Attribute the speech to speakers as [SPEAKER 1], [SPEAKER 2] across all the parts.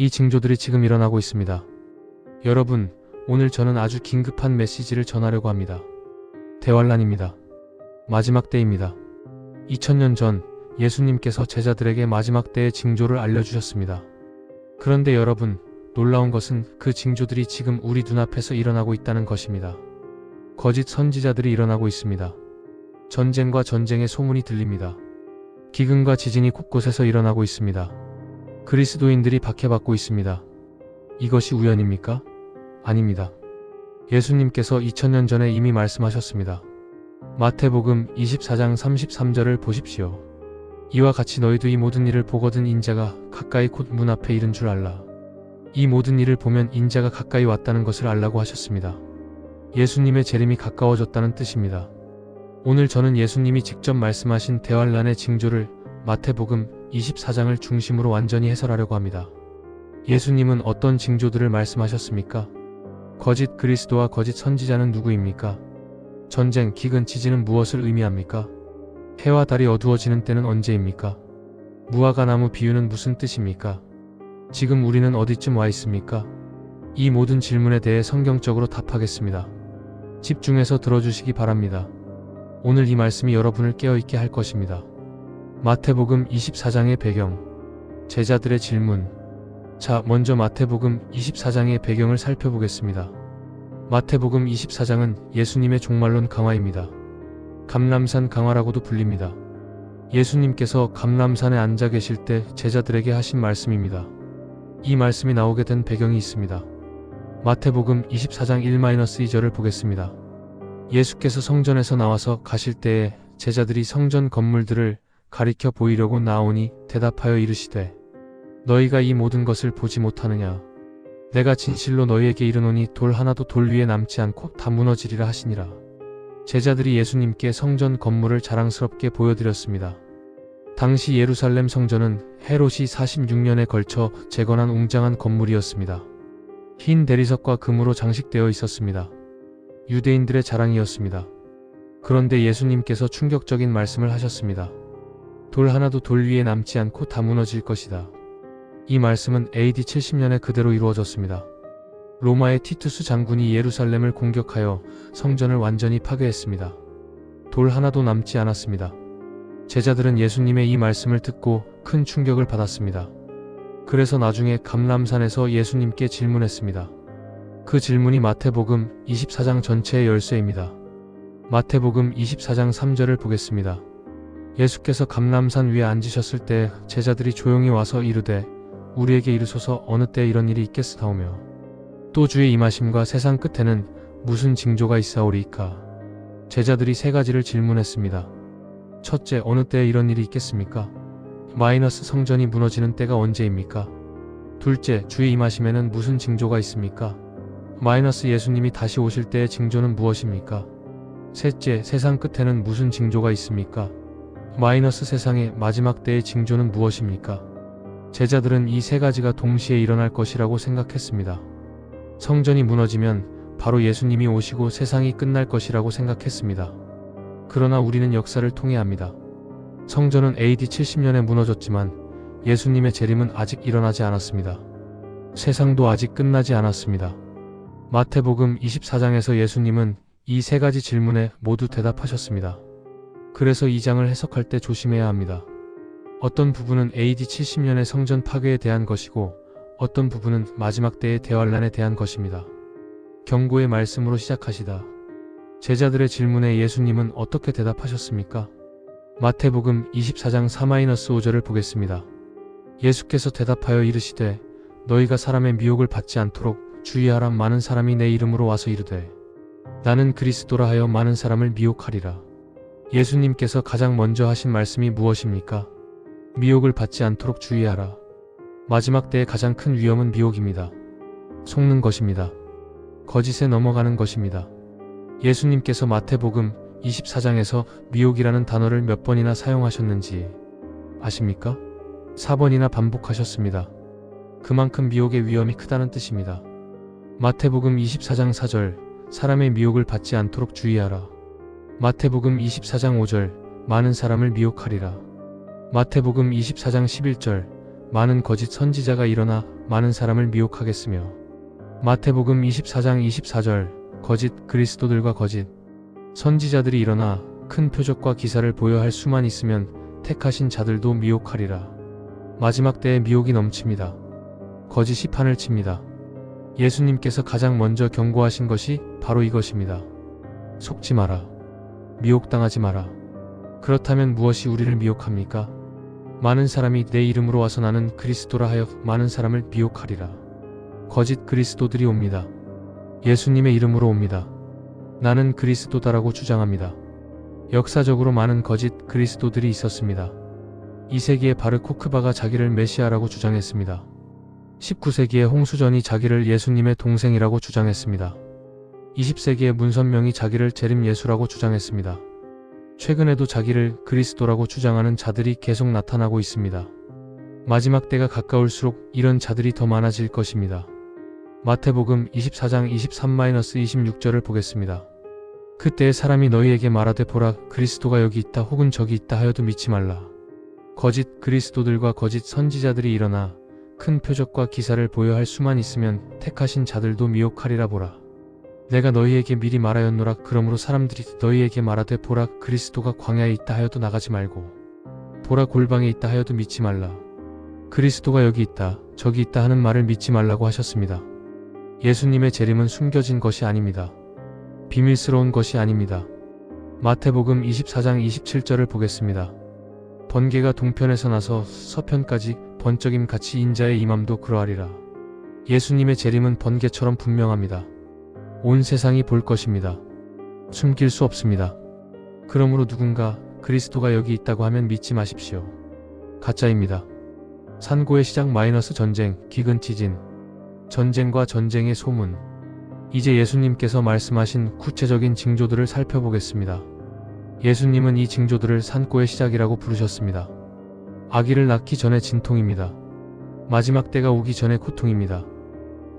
[SPEAKER 1] 이 징조들이 지금 일어나고 있습니다. 여러분, 오늘 저는 아주 긴급한 메시지를 전하려고 합니다. 대환란입니다. 마지막 때입니다. 2000년 전 예수님께서 제자들에게 마지막 때의 징조를 알려주셨습니다. 그런데 여러분, 놀라운 것은 그 징조들이 지금 우리 눈앞에서 일어나고 있다는 것입니다. 거짓 선지자들이 일어나고 있습니다. 전쟁과 전쟁의 소문이 들립니다. 기근과 지진이 곳곳에서 일어나고 있습니다. 그리스도인들이 박해받고 있습니다. 이것이 우연입니까? 아닙니다. 예수님께서 2000년 전에 이미 말씀하셨습니다. 마태복음 24장 33절을 보십시오. 이와 같이 너희도 이 모든 일을 보거든 인자가 가까이 곧 문 앞에 이른 줄 알라. 이 모든 일을 보면 인자가 가까이 왔다는 것을 알라고 하셨습니다. 예수님의 재림이 가까워졌다는 뜻입니다. 오늘 저는 예수님이 직접 말씀하신 대환란의 징조를 마태복음 24장을 중심으로 완전히 해설하려고 합니다. 예수님은 어떤 징조들을 말씀하셨습니까? 거짓 그리스도와 거짓 선지자는 누구입니까? 전쟁, 기근, 지진은 무엇을 의미합니까? 해와 달이 어두워지는 때는 언제입니까? 무화과 나무 비유는 무슨 뜻입니까? 지금 우리는 어디쯤 와 있습니까? 이 모든 질문에 대해 성경적으로 답하겠습니다. 집중해서 들어주시기 바랍니다. 오늘 이 말씀이 여러분을 깨어있게 할 것입니다. 마태복음 24장의 배경, 제자들의 질문. 자, 먼저 마태복음 24장의 배경을 살펴보겠습니다. 마태복음 24장은 예수님의 종말론 강화입니다. 감람산 강화라고도 불립니다. 예수님께서 감람산에 앉아 계실 때 제자들에게 하신 말씀입니다. 이 말씀이 나오게 된 배경이 있습니다. 마태복음 24장 1-2절을 보겠습니다. 예수께서 성전에서 나와서 가실 때에 제자들이 성전 건물들을 가리켜 보이려고 나오니 대답하여 이르시되 너희가 이 모든 것을 보지 못하느냐? 내가 진실로 너희에게 이르노니 돌 하나도 돌 위에 남지 않고 다 무너지리라 하시니라. 제자들이 예수님께 성전 건물을 자랑스럽게 보여드렸습니다. 당시 예루살렘 성전은 헤롯이 46년에 걸쳐 재건한 웅장한 건물이었습니다. 흰 대리석과 금으로 장식되어 있었습니다. 유대인들의 자랑이었습니다. 그런데 예수님께서 충격적인 말씀을 하셨습니다. 돌 하나도 돌 위에 남지 않고 다 무너질 것이다. 이 말씀은 AD 70년에 그대로 이루어졌습니다. 로마의 티투스 장군이 예루살렘을 공격하여 성전을 완전히 파괴했습니다. 돌 하나도 남지 않았습니다. 제자들은 예수님의 이 말씀을 듣고 큰 충격을 받았습니다. 그래서 나중에 감람산에서 예수님께 질문했습니다. 그 질문이 마태복음 24장 전체의 열쇠입니다. 마태복음 24장 3절을 보겠습니다. 예수께서 감람산 위에 앉으셨을 때 제자들이 조용히 와서 이르되 우리에게 이르소서 어느 때 이런 일이 있겠사오며 또 주의 임하심과 세상 끝에는 무슨 징조가 있사오리이까? 제자들이 세 가지를 질문했습니다. 첫째, 어느 때에 이런 일이 있겠습니까? 마이너스 성전이 무너지는 때가 언제입니까? 둘째, 주의 임하심에는 무슨 징조가 있습니까? 마이너스 예수님이 다시 오실 때의 징조는 무엇입니까? 셋째, 세상 끝에는 무슨 징조가 있습니까? 마이너스 세상의 마지막 때의 징조는 무엇입니까? 제자들은 이 세 가지가 동시에 일어날 것이라고 생각했습니다. 성전이 무너지면 바로 예수님이 오시고 세상이 끝날 것이라고 생각했습니다. 그러나 우리는 역사를 통해 압니다. 성전은 AD 70년에 무너졌지만 예수님의 재림은 아직 일어나지 않았습니다. 세상도 아직 끝나지 않았습니다. 마태복음 24장에서 예수님은 이 세 가지 질문에 모두 대답하셨습니다. 그래서 이 장을 해석할 때 조심해야 합니다. 어떤 부분은 AD 70년의 성전 파괴에 대한 것이고 어떤 부분은 마지막 때의 대환란에 대한 것입니다. 경고의 말씀으로 시작하시다. 제자들의 질문에 예수님은 어떻게 대답하셨습니까? 마태복음 24장 4-5절을 보겠습니다. 예수께서 대답하여 이르시되 너희가 사람의 미혹을 받지 않도록 주의하라. 많은 사람이 내 이름으로 와서 이르되 나는 그리스도라 하여 많은 사람을 미혹하리라. 예수님께서 가장 먼저 하신 말씀이 무엇입니까? 미혹을 받지 않도록 주의하라. 마지막 때의 가장 큰 위험은 미혹입니다. 속는 것입니다. 거짓에 넘어가는 것입니다. 예수님께서 마태복음 24장에서 미혹이라는 단어를 몇 번이나 사용하셨는지 아십니까? 4번이나 반복하셨습니다. 그만큼 미혹의 위험이 크다는 뜻입니다. 마태복음 24장 4절 사람의 미혹을 받지 않도록 주의하라. 마태복음 24장 5절 많은 사람을 미혹하리라. 마태복음 24장 11절 많은 거짓 선지자가 일어나 많은 사람을 미혹하겠으며 마태복음 24장 24절 거짓 그리스도들과 거짓 선지자들이 일어나 큰 표적과 기사를 보여 할 수만 있으면 택하신 자들도 미혹하리라. 마지막 때에 미혹이 넘칩니다. 거짓이 판을 칩니다. 예수님께서 가장 먼저 경고하신 것이 바로 이것입니다. 속지 마라. 미혹당하지 마라. 그렇다면 무엇이 우리를 미혹합니까? 많은 사람이 내 이름으로 와서 나는 그리스도라 하여 많은 사람을 미혹하리라. 거짓 그리스도들이 옵니다. 예수님의 이름으로 옵니다. 나는 그리스도다라고 주장합니다. 역사적으로 많은 거짓 그리스도들이 있었습니다. 2세기에 바르 코크바가 자기를 메시아라고 주장했습니다. 19세기에 홍수전이 자기를 예수님의 동생이라고 주장했습니다. 20세기에 문선명이 자기를 재림 예수라고 주장했습니다. 최근에도 자기를 그리스도라고 주장하는 자들이 계속 나타나고 있습니다. 마지막 때가 가까울수록 이런 자들이 더 많아질 것입니다. 마태복음 24장 23-26절을 보겠습니다. 그때에 사람이 너희에게 말하되 보라 그리스도가 여기 있다 혹은 저기 있다 하여도 믿지 말라. 거짓 그리스도들과 거짓 선지자들이 일어나 큰 표적과 기사를 보여 할 수만 있으면 택하신 자들도 미혹하리라. 보라 내가 너희에게 미리 말하였노라. 그러므로 사람들이 너희에게 말하되 보라 그리스도가 광야에 있다 하여도 나가지 말고 보라 골방에 있다 하여도 믿지 말라. 그리스도가 여기 있다 저기 있다 하는 말을 믿지 말라고 하셨습니다. 예수님의 재림은 숨겨진 것이 아닙니다. 비밀스러운 것이 아닙니다. 마태복음 24장 27절을 보겠습니다. 번개가 동편에서 나서 서편까지 번쩍임 같이 인자의 임함도 그러하리라. 예수님의 재림은 번개처럼 분명합니다. 온 세상이 볼 것입니다. 숨길 수 없습니다. 그러므로 누군가 그리스도가 여기 있다고 하면 믿지 마십시오. 가짜입니다. 산고의 시작 전쟁, 기근 지진, 전쟁과 전쟁의 소문. 이제 예수님께서 말씀하신 구체적인 징조들을 살펴보겠습니다. 예수님은 이 징조들을 산고의 시작이라고 부르셨습니다. 아기를 낳기 전에 진통입니다. 마지막 때가 오기 전에 고통입니다.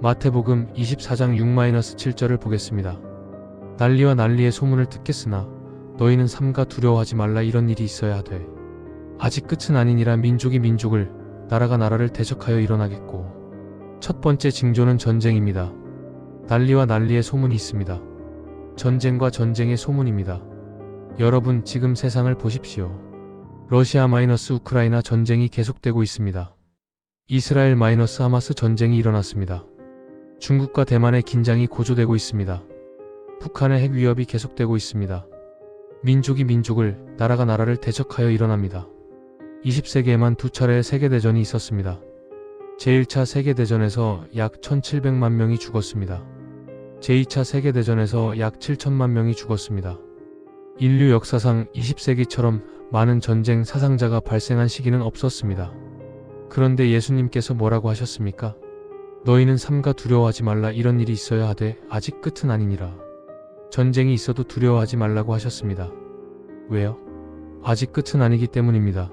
[SPEAKER 1] 마태복음 24장 6-7절을 보겠습니다. 난리와 난리의 소문을 듣겠으나 너희는 삼가 두려워하지 말라. 이런 일이 있어야 하되 아직 끝은 아니니라. 민족이 민족을 나라가 나라를 대적하여 일어나겠고 첫 번째 징조는 전쟁입니다. 난리와 난리의 소문이 있습니다. 전쟁과 전쟁의 소문입니다. 여러분 지금 세상을 보십시오. 러시아 우크라이나 전쟁이 계속되고 있습니다. 이스라엘 하마스 전쟁이 일어났습니다. 중국과 대만의 긴장이 고조되고 있습니다. 북한의 핵 위협이 계속되고 있습니다. 민족이 민족을, 나라가 나라를 대적하여 일어납니다. 20세기에만 두 차례의 세계대전이 있었습니다. 제1차 세계대전에서 약 1700만 명이 죽었습니다. 제2차 세계대전에서 약 7천만 명이 죽었습니다. 인류 역사상 20세기처럼 많은 전쟁 사상자가 발생한 시기는 없었습니다. 그런데 예수님께서 뭐라고 하셨습니까? 너희는 삼가 두려워하지 말라. 이런 일이 있어야 하되 아직 끝은 아니니라. 전쟁이 있어도 두려워하지 말라고 하셨습니다. 왜요? 아직 끝은 아니기 때문입니다.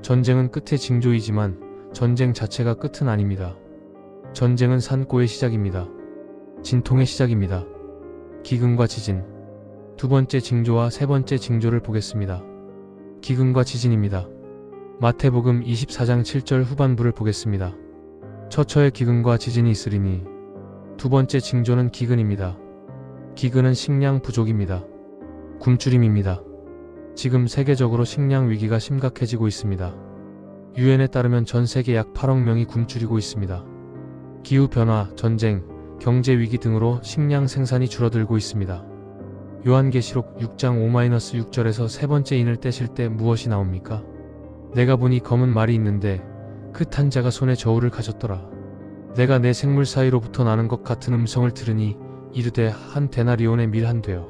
[SPEAKER 1] 전쟁은 끝의 징조이지만 전쟁 자체가 끝은 아닙니다. 전쟁은 산고의 시작입니다. 진통의 시작입니다. 기근과 지진. 두 번째 징조와 세 번째 징조를 보겠습니다. 기근과 지진입니다. 마태복음 24장 7절 후반부를 보겠습니다. 처처에 기근과 지진이 있으리니. 두 번째 징조는 기근입니다. 기근은 식량 부족입니다. 굶주림입니다. 지금 세계적으로 식량 위기가 심각해지고 있습니다. 유엔에 따르면 전 세계 약 8억 명이 굶주리고 있습니다. 기후변화, 전쟁, 경제 위기 등으로 식량 생산이 줄어들고 있습니다. 요한계시록 6장 5-6절에서 세 번째 인을 떼실 때 무엇이 나옵니까? 내가 보니 검은 말이 있는데 그 탄 자가 손에 저울을 가졌더라. 내가 내 생물 사이로부터 나는 것 같은 음성을 들으니 이르되 한 데나리온의 밀 한 되어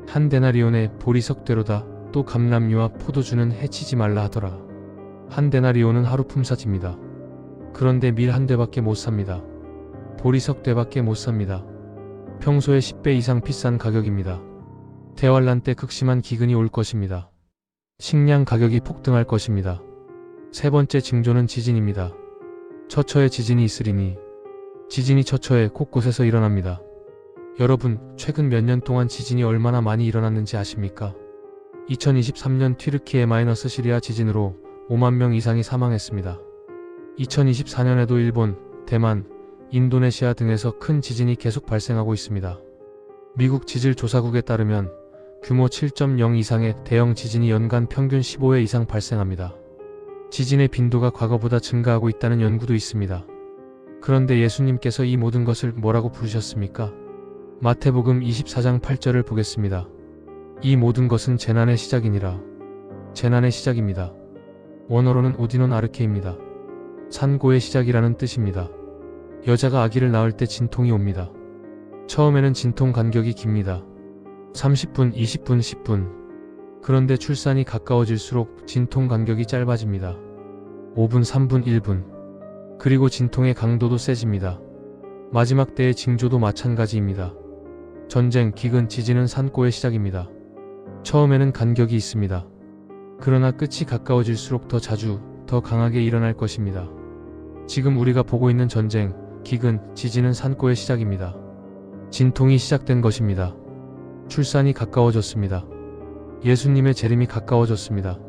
[SPEAKER 1] 한 데나리온의 보리석 되로다. 또 감람류와 포도주는 해치지 말라 하더라. 한 데나리온은 하루 품삯입니다. 그런데 밀 한 되밖에 못 삽니다. 보리석 되밖에 못 삽니다. 평소에 10배 이상 비싼 가격입니다. 대환란 때 극심한 기근이 올 것입니다. 식량 가격이 폭등할 것입니다. 세 번째 징조는 지진입니다. 처처에 지진이 있으리니. 지진이 처처에 곳곳에서 일어납니다. 여러분, 최근 몇 년 동안 지진이 얼마나 많이 일어났는지 아십니까? 2023년 튀르키예 시리아 지진으로 5만 명 이상이 사망했습니다. 2024년에도 일본, 대만, 인도네시아 등에서 큰 지진이 계속 발생하고 있습니다. 미국 지질조사국에 따르면 규모 7.0 이상의 대형 지진이 연간 평균 15회 이상 발생합니다. 지진의 빈도가 과거보다 증가하고 있다는 연구도 있습니다. 그런데 예수님께서 이 모든 것을 뭐라고 부르셨습니까? 마태복음 24장 8절을 보겠습니다. 이 모든 것은 재난의 시작이니라. 재난의 시작입니다. 원어로는 오디논 아르케입니다. 산고의 시작이라는 뜻입니다. 여자가 아기를 낳을 때 진통이 옵니다. 처음에는 진통 간격이 깁니다. 30분, 20분, 10분. 그런데 출산이 가까워질수록 진통 간격이 짧아집니다. 5분, 3분, 1분. 그리고 진통의 강도도 세집니다. 마지막 때의 징조도 마찬가지입니다. 전쟁, 기근, 지진은 산고의 시작입니다. 처음에는 간격이 있습니다. 그러나 끝이 가까워질수록 더 자주, 더 강하게 일어날 것입니다. 지금 우리가 보고 있는 전쟁, 기근, 지진은 산고의 시작입니다. 진통이 시작된 것입니다. 출산이 가까워졌습니다. 예수님의 재림이 가까워졌습니다.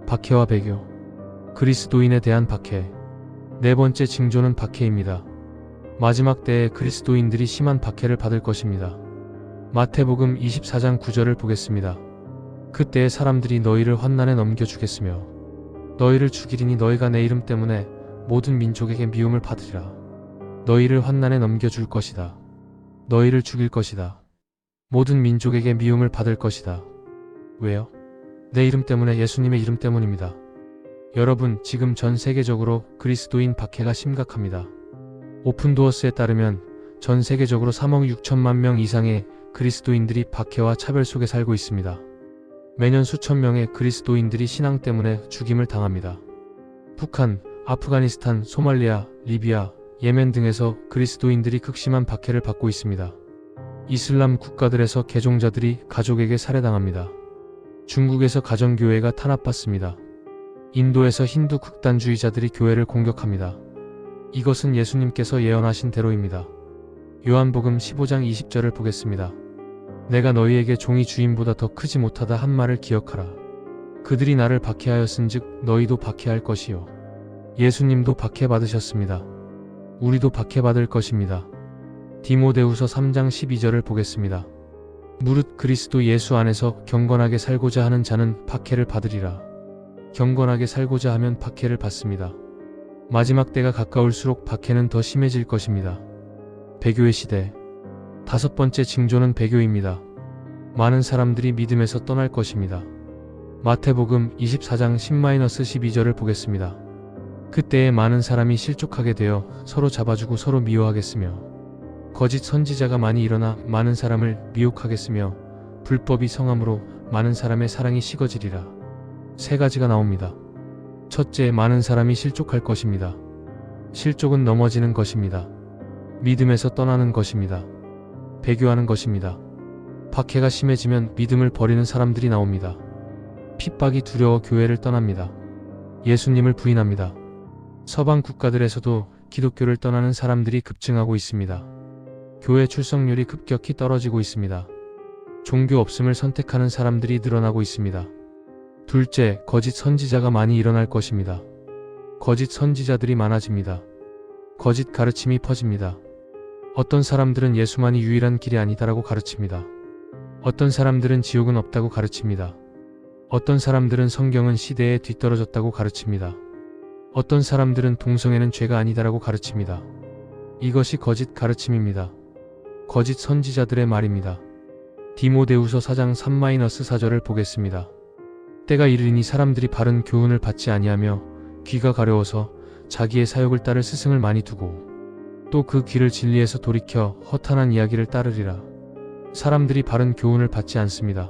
[SPEAKER 1] 박해와 배교. 그리스도인에 대한 박해. 네 번째 징조는 박해입니다. 마지막 때에 그리스도인들이 심한 박해를 받을 것입니다. 마태복음 24장 9절을 보겠습니다. 그때에 사람들이 너희를 환난에 넘겨주겠으며 너희를 죽이리니 너희가 내 이름 때문에 모든 민족에게 미움을 받으리라. 너희를 환난에 넘겨줄 것이다. 너희를 죽일 것이다. 모든 민족에게 미움을 받을 것이다. 왜요? 내 이름 때문에, 예수님의 이름 때문입니다. 여러분, 지금 전 세계적으로 그리스도인 박해가 심각합니다. 오픈도어스에 따르면 전 세계적으로 3억 6천만 명 이상의 그리스도인들이 박해와 차별 속에 살고 있습니다. 매년 수천 명의 그리스도인들이 신앙 때문에 죽임을 당합니다. 북한, 아프가니스탄, 소말리아, 리비아, 예멘 등에서 그리스도인들이 극심한 박해를 받고 있습니다. 이슬람 국가들에서 개종자들이 가족에게 살해당합니다. 중국에서 가정교회가 탄압받습니다. 인도에서 힌두 극단주의자들이 교회를 공격합니다. 이것은 예수님께서 예언하신 대로입니다. 요한복음 15장 20절을 보겠습니다. 내가 너희에게 종이 주인보다 더 크지 못하다 한 말을 기억하라. 그들이 나를 박해하였은즉 너희도 박해할 것이요. 예수님도 박해받으셨습니다. 우리도 박해받을 것입니다. 디모데후서 3장 12절을 보겠습니다. 무릇 그리스도 예수 안에서 경건하게 살고자 하는 자는 박해를 받으리라. 경건하게 살고자 하면 박해를 받습니다. 마지막 때가 가까울수록 박해는 더 심해질 것입니다. 배교의 시대. 다섯 번째 징조는 배교입니다. 많은 사람들이 믿음에서 떠날 것입니다. 마태복음 24장 10-12절을 보겠습니다. 그때에 많은 사람이 실족하게 되어 서로 잡아주고 서로 미워하겠으며 거짓 선지자가 많이 일어나 많은 사람을 미혹하겠으며 불법이 성함으로 많은 사람의 사랑이 식어지리라. 세 가지가 나옵니다. 첫째, 많은 사람이 실족할 것입니다. 실족은 넘어지는 것입니다. 믿음에서 떠나는 것입니다. 배교하는 것입니다. 박해가 심해지면 믿음을 버리는 사람들이 나옵니다. 핍박이 두려워 교회를 떠납니다. 예수님을 부인합니다. 서방 국가들에서도 기독교를 떠나는 사람들이 급증하고 있습니다. 교회 출석률이 급격히 떨어지고 있습니다. 종교 없음을 선택하는 사람들이 늘어나고 있습니다. 둘째, 거짓 선지자가 많이 일어날 것입니다. 거짓 선지자들이 많아집니다. 거짓 가르침이 퍼집니다. 어떤 사람들은 예수만이 유일한 길이 아니다라고 가르칩니다. 어떤 사람들은 지옥은 없다고 가르칩니다. 어떤 사람들은 성경은 시대에 뒤떨어졌다고 가르칩니다. 어떤 사람들은 동성애는 죄가 아니다라고 가르칩니다. 이것이 거짓 가르침입니다. 거짓 선지자들의 말입니다. 디모데후서 4장 3-4절을 보겠습니다. 때가 이르리니 사람들이 바른 교훈을 받지 아니하며 귀가 가려워서 자기의 사욕을 따를 스승을 많이 두고 또 그 귀를 진리에서 돌이켜 허탄한 이야기를 따르리라. 사람들이 바른 교훈을 받지 않습니다.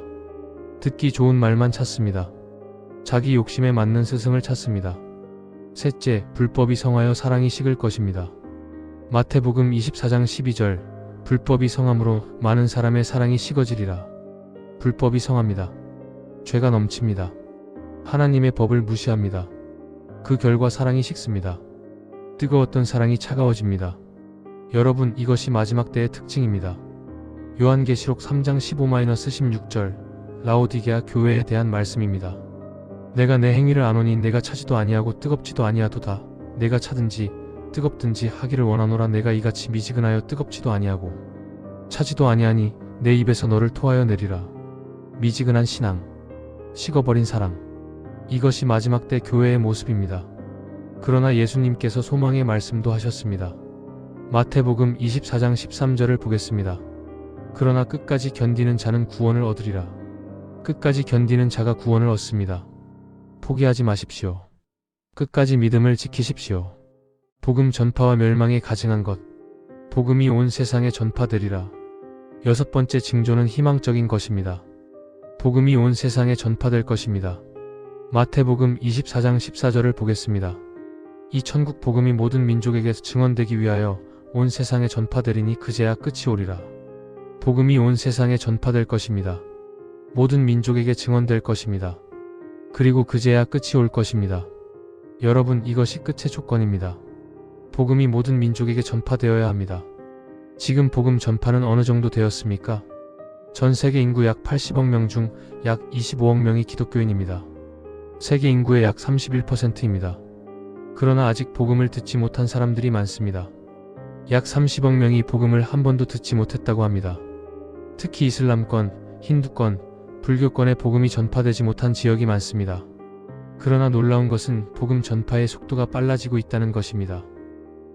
[SPEAKER 1] 듣기 좋은 말만 찾습니다. 자기 욕심에 맞는 스승을 찾습니다. 셋째, 불법이 성하여 사랑이 식을 것입니다. 마태복음 24장 12절, 불법이 성함으로 많은 사람의 사랑이 식어지리라. 불법이 성합니다. 죄가 넘칩니다. 하나님의 법을 무시합니다. 그 결과 사랑이 식습니다. 뜨거웠던 사랑이 차가워집니다. 여러분, 이것이 마지막 때의 특징입니다. 요한계시록 3장 15-16절, 라오디게아 교회에 대한 말씀입니다. 내가 내 행위를 아노니 내가 차지도 아니하고 뜨겁지도 아니하도다. 내가 차든지 뜨겁든지 하기를 원하노라. 내가 이같이 미지근하여 뜨겁지도 아니하고 차지도 아니하니 내 입에서 너를 토하여 내리라. 미지근한 신앙, 식어버린 사랑, 이것이 마지막 때 교회의 모습입니다. 그러나 예수님께서 소망의 말씀도 하셨습니다. 마태복음 24장 13절을 보겠습니다. 그러나 끝까지 견디는 자는 구원을 얻으리라. 끝까지 견디는 자가 구원을 얻습니다. 포기하지 마십시오. 끝까지 믿음을 지키십시오. 복음 전파와 멸망에 가증한 것. 복음이 온 세상에 전파되리라. 6번째 징조는 희망적인 것입니다. 복음이 온 세상에 전파될 것입니다. 마태복음 24장 14절을 보겠습니다. 이 천국 복음이 모든 민족에게 증언되기 위하여 온 세상에 전파되리니 그제야 끝이 오리라. 복음이 온 세상에 전파될 것입니다. 모든 민족에게 증언될 것입니다. 그리고 그제야 끝이 올 것입니다. 여러분, 이것이 끝의 조건입니다. 복음이 모든 민족에게 전파되어야 합니다. 지금 복음 전파는 어느 정도 되었습니까? 전 세계 인구 약 80억 명 중 약 25억 명이 기독교인입니다. 세계 인구의 약 31%입니다. 그러나 아직 복음을 듣지 못한 사람들이 많습니다. 약 30억 명이 복음을 한 번도 듣지 못했다고 합니다. 특히 이슬람권, 힌두권, 불교권에 복음이 전파되지 못한 지역이 많습니다. 그러나 놀라운 것은 복음 전파의 속도가 빨라지고 있다는 것입니다.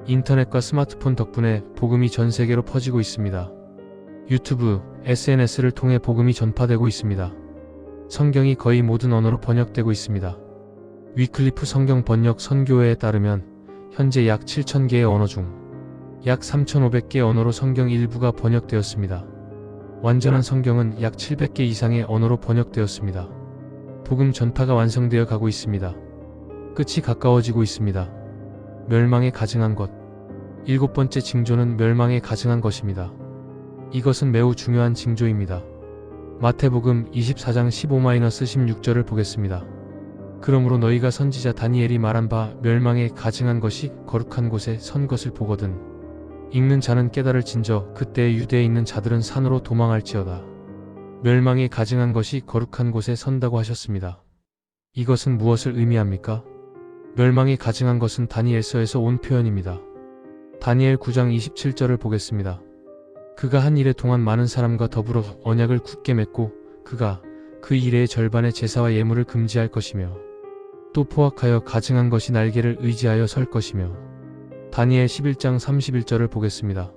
[SPEAKER 1] 인터넷과 스마트폰 덕분에 복음이 전 세계로 퍼지고 있습니다. 유튜브, SNS를 통해 복음이 전파되고 있습니다. 성경이 거의 모든 언어로 번역되고 있습니다. 위클리프 성경 번역 선교회에 따르면 현재 약 7,000개의 언어 중 약 3,500개 언어로 성경 일부가 번역되었습니다. 완전한 성경은 약 700개 이상의 언어로 번역되었습니다. 복음 전파가 완성되어 가고 있습니다. 끝이 가까워지고 있습니다. 멸망에 가증한 것. 7번째 징조는 멸망에 가증한 것입니다. 이것은 매우 중요한 징조입니다. 마태복음 24장 15-16절을 보겠습니다. 그러므로 너희가 선지자 다니엘이 말한 바 멸망에 가증한 것이 거룩한 곳에 선 것을 보거든 읽는 자는 깨달을진저 그때에 유대에 있는 자들은 산으로 도망할지어다. 멸망에 가증한 것이 거룩한 곳에 선다고 하셨습니다. 이것은 무엇을 의미합니까? 멸망에 가증한 것은 다니엘서에서 온 표현입니다. 다니엘 9장 27절을 보겠습니다. 그가 한 일에 동안 많은 사람과 더불어 언약을 굳게 맺고 그가 그 일의 절반의 제사와 예물을 금지할 것이며 또 포악하여 가증한 것이 날개를 의지하여 설 것이며 다니엘 11장 31절을 보겠습니다.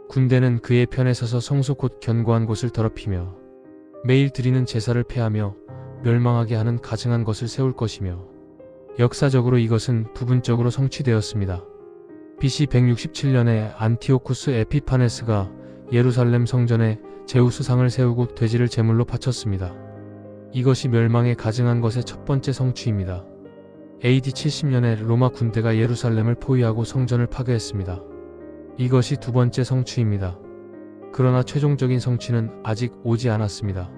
[SPEAKER 1] 군대는 그의 편에 서서 성소 곧 견고한 곳을 더럽히며 매일 드리는 제사를 폐하며 멸망하게 하는 가증한 것을 세울 것이며 역사적으로 이것은 부분적으로 성취되었습니다. BC 167년에 안티오쿠스 에피파네스가 예루살렘 성전에 제우스상을 세우고 돼지를 제물로 바쳤습니다. 이것이 멸망에 가증한 것의 첫 번째 성취입니다. AD 70년에 로마 군대가 예루살렘을 포위하고 성전을 파괴했습니다. 이것이 두 번째 성취입니다. 그러나 최종적인 성취는 아직 오지 않았습니다.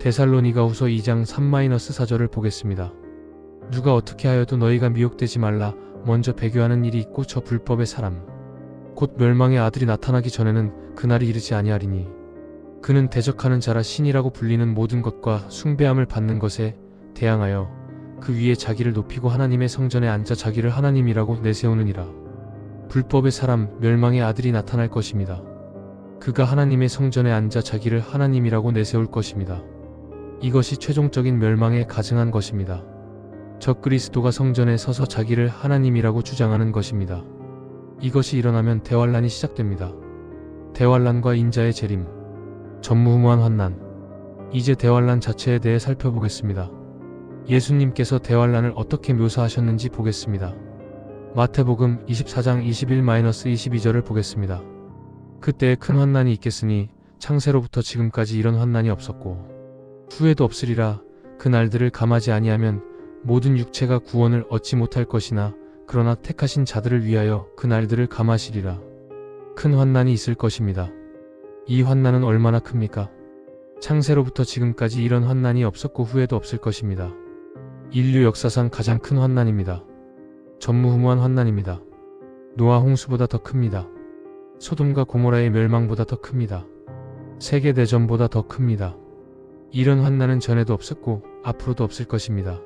[SPEAKER 1] 데살로니가후서 2장 3-4절을 보겠습니다. 누가 어떻게 하여도 너희가 미혹되지 말라. 먼저 배교하는 일이 있고 저 불법의 사람 곧 멸망의 아들이 나타나기 전에는 그날이 이르지 아니하리니 그는 대적하는 자라 신이라고 불리는 모든 것과 숭배함을 받는 것에 대항하여 그 위에 자기를 높이고 하나님의 성전에 앉아 자기를 하나님이라고 내세우느니라. 불법의 사람, 멸망의 아들이 나타날 것입니다. 그가 하나님의 성전에 앉아 자기를 하나님이라고 내세울 것입니다. 이것이 최종적인 멸망에 가증한 것입니다. 적그리스도가 성전에 서서 자기를 하나님이라고 주장하는 것입니다. 이것이 일어나면 대환란이 시작됩니다. 대환란과 인자의 재림, 전무후무한 환난. 이제 대환란 자체에 대해 살펴보겠습니다. 예수님께서 대환란을 어떻게 묘사하셨는지 보겠습니다. 마태복음 24장 21-22절을 보겠습니다. 그때에 큰 환난이 있겠으니 창세로부터 지금까지 이런 환난이 없었고 후에도 없으리라. 그 날들을 감하지 아니하면 모든 육체가 구원을 얻지 못할 것이나 그러나 택하신 자들을 위하여 그 날들을 감하시리라. 큰 환난이 있을 것입니다. 이 환난은 얼마나 큽니까? 창세로부터 지금까지 이런 환난이 없었고 후에도 없을 것입니다. 인류 역사상 가장 큰 환난입니다. 전무후무한 환난입니다. 노아 홍수보다 더 큽니다. 소돔과 고모라의 멸망보다 더 큽니다. 세계대전보다 더 큽니다. 이런 환난은 전에도 없었고 앞으로도 없을 것입니다.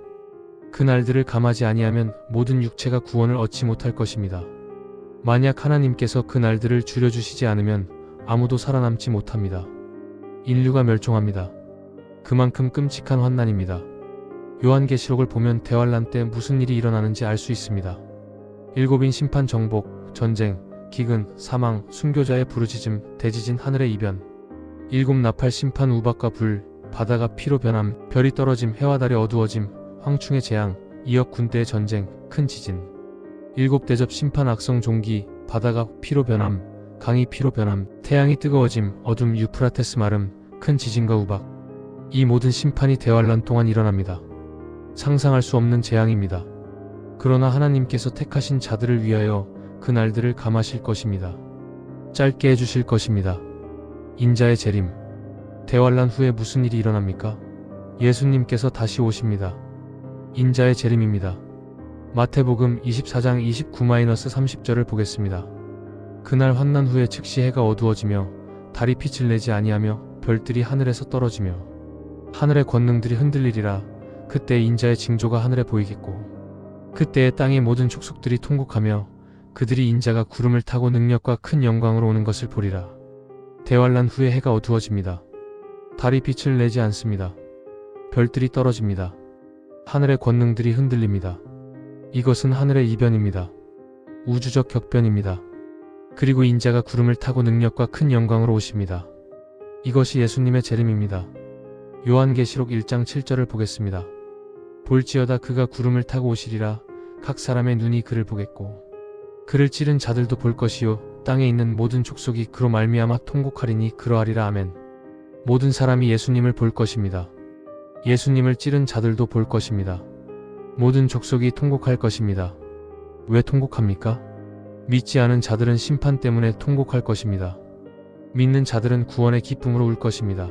[SPEAKER 1] 그 날들을 감하지 아니하면 모든 육체가 구원을 얻지 못할 것입니다. 만약 하나님께서 그 날들을 줄여주시지 않으면 아무도 살아남지 못합니다. 인류가 멸종합니다. 그만큼 끔찍한 환난입니다. 요한계시록을 보면 대환란 때 무슨 일이 일어나는지 알 수 있습니다. 일곱인 심판, 정복, 전쟁, 기근, 사망, 순교자의 부르짖음, 대지진, 하늘의 이변. 일곱 나팔 심판, 우박과 불, 바다가 피로 변함, 별이 떨어짐, 해와 달이 어두워짐, 황충의 재앙, 이역 군대의 전쟁, 큰 지진. 일곱 대접 심판, 악성 종기, 바다가 피로 변함, 강이 피로 변함, 태양이 뜨거워짐, 어둠, 유프라테스 마름, 큰 지진과 우박. 이 모든 심판이 대환란 동안 일어납니다. 상상할 수 없는 재앙입니다. 그러나 하나님께서 택하신 자들을 위하여 그 날들을 감하실 것입니다. 짧게 해주실 것입니다. 인자의 재림. 대환란 후에 무슨 일이 일어납니까? 예수님께서 다시 오십니다. 인자의 재림입니다. 마태복음 24장 29-30절을 보겠습니다. 그날 환난 후에 즉시 해가 어두워지며 달이 빛을 내지 아니하며 별들이 하늘에서 떨어지며 하늘의 권능들이 흔들리리라. 그때 인자의 징조가 하늘에 보이겠고 그때의 땅의 모든 족속들이 통곡하며 그들이 인자가 구름을 타고 능력과 큰 영광으로 오는 것을 보리라. 대환란 후에 해가 어두워집니다. 달이 빛을 내지 않습니다. 별들이 떨어집니다. 하늘의 권능들이 흔들립니다. 이것은 하늘의 이변입니다. 우주적 격변입니다. 그리고 인자가 구름을 타고 능력과 큰 영광으로 오십니다. 이것이 예수님의 재림입니다. 요한계시록 1장 7절을 보겠습니다. 볼지어다 그가 구름을 타고 오시리라. 각 사람의 눈이 그를 보겠고 그를 찌른 자들도 볼 것이요 땅에 있는 모든 족속이 그로 말미암아 통곡하리니 그러하리라. 아멘. 모든 사람이 예수님을 볼 것입니다. 예수님을 찌른 자들도 볼 것입니다. 모든 족속이 통곡할 것입니다. 왜 통곡합니까? 믿지 않은 자들은 심판 때문에 통곡할 것입니다. 믿는 자들은 구원의 기쁨으로 울 것입니다.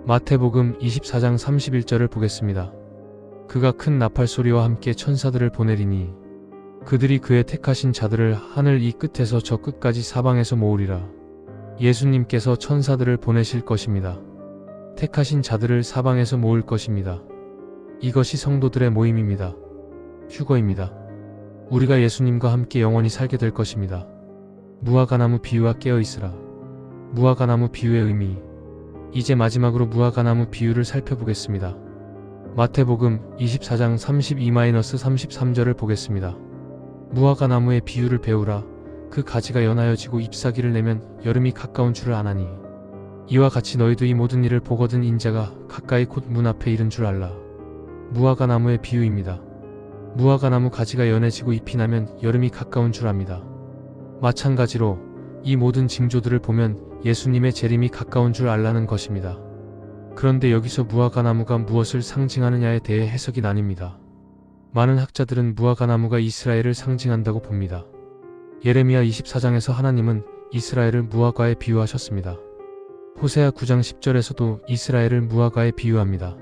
[SPEAKER 1] 마태복음 24장 31절을 보겠습니다. 그가 큰 나팔 소리와 함께 천사들을 보내리니 그들이 그의 택하신 자들을 하늘 이 끝에서 저 끝까지 사방에서 모으리라. 예수님께서 천사들을 보내실 것입니다. 택하신 자들을 사방에서 모을 것입니다. 이것이 성도들의 모임입니다. 휴거입니다. 우리가 예수님과 함께 영원히 살게 될 것입니다. 무화과나무 비유와 깨어있으라. 무화과나무 비유의 의미. 이제 마지막으로 무화과나무 비유를 살펴보겠습니다. 마태복음 24장 32-33절을 보겠습니다. 무화과나무의 비유를 배우라. 그 가지가 연하여지고 잎사귀를 내면 여름이 가까운 줄을 아나니 이와 같이 너희도 이 모든 일을 보거든 인자가 가까이 곧 문 앞에 이른 줄 알라. 무화과나무의 비유입니다. 무화과나무 가지가 연해지고 잎이 나면 여름이 가까운 줄 압니다. 마찬가지로 이 모든 징조들을 보면 예수님의 재림이 가까운 줄 알라는 것입니다. 그런데 여기서 무화과나무가 무엇을 상징하느냐에 대해 해석이 나뉩니다. 많은 학자들은 무화과나무가 이스라엘을 상징한다고 봅니다. 예레미야 24장에서 하나님은 이스라엘을 무화과에 비유하셨습니다. 호세아 9장 10절에서도 이스라엘을 무화과에 비유합니다.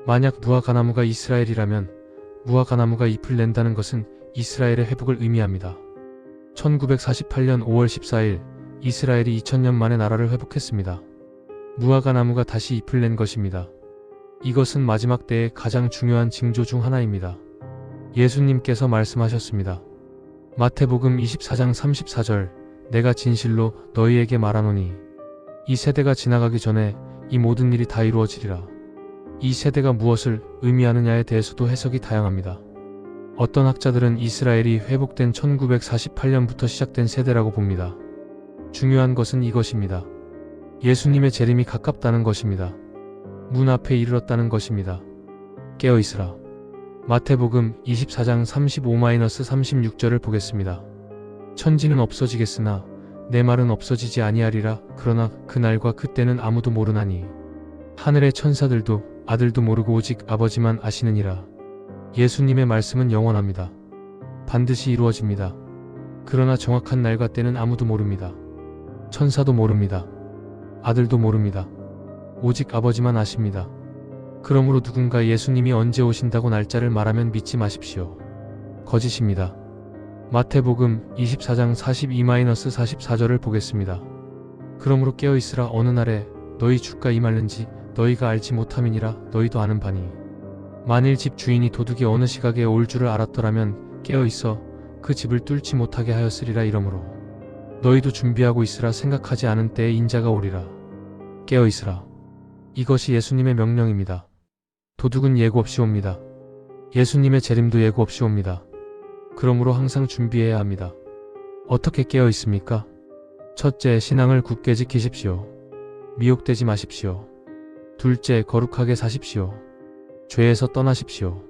[SPEAKER 1] 만약 무화과나무가 이스라엘이라면 무화과나무가 잎을 낸다는 것은 이스라엘의 회복을 의미합니다. 1948년 5월 14일 이스라엘이 2000년 만에 나라를 회복했습니다. 무화과나무가 다시 잎을 낸 것입니다. 이것은 마지막 때의 가장 중요한 징조 중 하나입니다. 예수님께서 말씀하셨습니다. 마태복음 24장 34절 내가 진실로 너희에게 말하노니 이 세대가 지나가기 전에 이 모든 일이 다 이루어지리라. 이 세대가 무엇을 의미하느냐에 대해서도 해석이 다양합니다. 어떤 학자들은 이스라엘이 회복된 1948년부터 시작된 세대라고 봅니다. 중요한 것은 이것입니다. 예수님의 재림이 가깝다는 것입니다. 문 앞에 이르렀다는 것입니다. 깨어있으라. 마태복음 24장 35-36절을 보겠습니다. 천지는 없어지겠으나 내 말은 없어지지 아니하리라. 그러나 그날과 그때는 아무도 모르나니 하늘의 천사들도 아들도 모르고 오직 아버지만 아시느니라. 예수님의 말씀은 영원합니다. 반드시 이루어집니다. 그러나 정확한 날과 때는 아무도 모릅니다. 천사도 모릅니다. 아들도 모릅니다. 오직 아버지만 아십니다. 그러므로 누군가 예수님이 언제 오신다고 날짜를 말하면 믿지 마십시오. 거짓입니다. 마태복음 24장 42-44절을 보겠습니다. 그러므로 깨어있으라. 어느 날에 너희 주가 임할는지 너희가 알지 못함이니라. 너희도 아는 바니 만일 집 주인이 도둑이 어느 시각에 올 줄을 알았더라면 깨어 있어 그 집을 뚫지 못하게 하였으리라. 이러므로 너희도 준비하고 있으라. 생각하지 않은 때에 인자가 오리라. 깨어 있으라. 이것이 예수님의 명령입니다. 도둑은 예고 없이 옵니다. 예수님의 재림도 예고 없이 옵니다. 그러므로 항상 준비해야 합니다. 어떻게 깨어 있습니까? 첫째, 신앙을 굳게 지키십시오. 미혹되지 마십시오. 둘째, 거룩하게 사십시오. 죄에서 떠나십시오.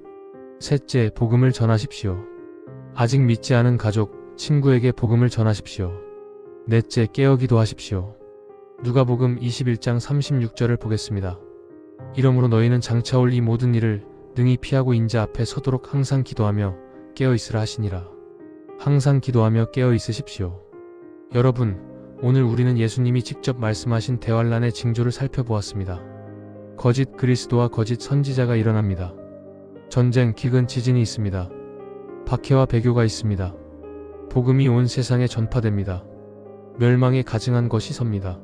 [SPEAKER 1] 셋째, 복음을 전하십시오. 아직 믿지 않은 가족, 친구에게 복음을 전하십시오. 넷째, 깨어 기도하십시오. 누가복음 21장 36절을 보겠습니다. 이러므로 너희는 장차 올 이 모든 일을 능히 피하고 인자 앞에 서도록 항상 기도하며 깨어 있으라 하시니라. 항상 기도하며 깨어 있으십시오. 여러분, 오늘 우리는 예수님이 직접 말씀하신 대환란의 징조를 살펴보았습니다. 거짓 그리스도와 거짓 선지자가 일어납니다. 전쟁, 기근, 지진이 있습니다. 박해와 배교가 있습니다. 복음이 온 세상에 전파됩니다. 멸망에 가증한 것이 섭니다.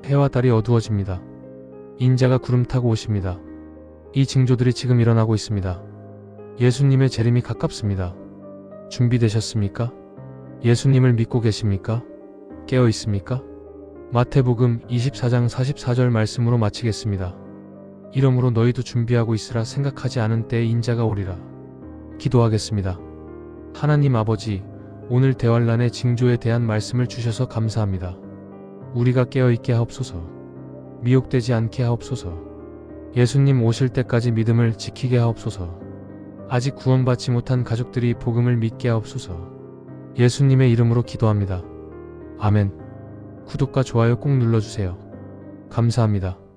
[SPEAKER 1] 해와 달이 어두워집니다. 인자가 구름 타고 오십니다. 이 징조들이 지금 일어나고 있습니다. 예수님의 재림이 가깝습니다. 준비되셨습니까? 예수님을 믿고 계십니까? 깨어 있습니까? 마태복음 24장 44절 말씀으로 마치겠습니다. 이러므로 너희도 준비하고 있으라. 생각하지 않은 때에 인자가 오리라. 기도하겠습니다. 하나님 아버지, 오늘 대환란의 징조에 대한 말씀을 주셔서 감사합니다. 우리가 깨어있게 하옵소서. 미혹되지 않게 하옵소서. 예수님 오실 때까지 믿음을 지키게 하옵소서. 아직 구원받지 못한 가족들이 복음을 믿게 하옵소서. 예수님의 이름으로 기도합니다. 아멘. 구독과 좋아요 꼭 눌러주세요. 감사합니다.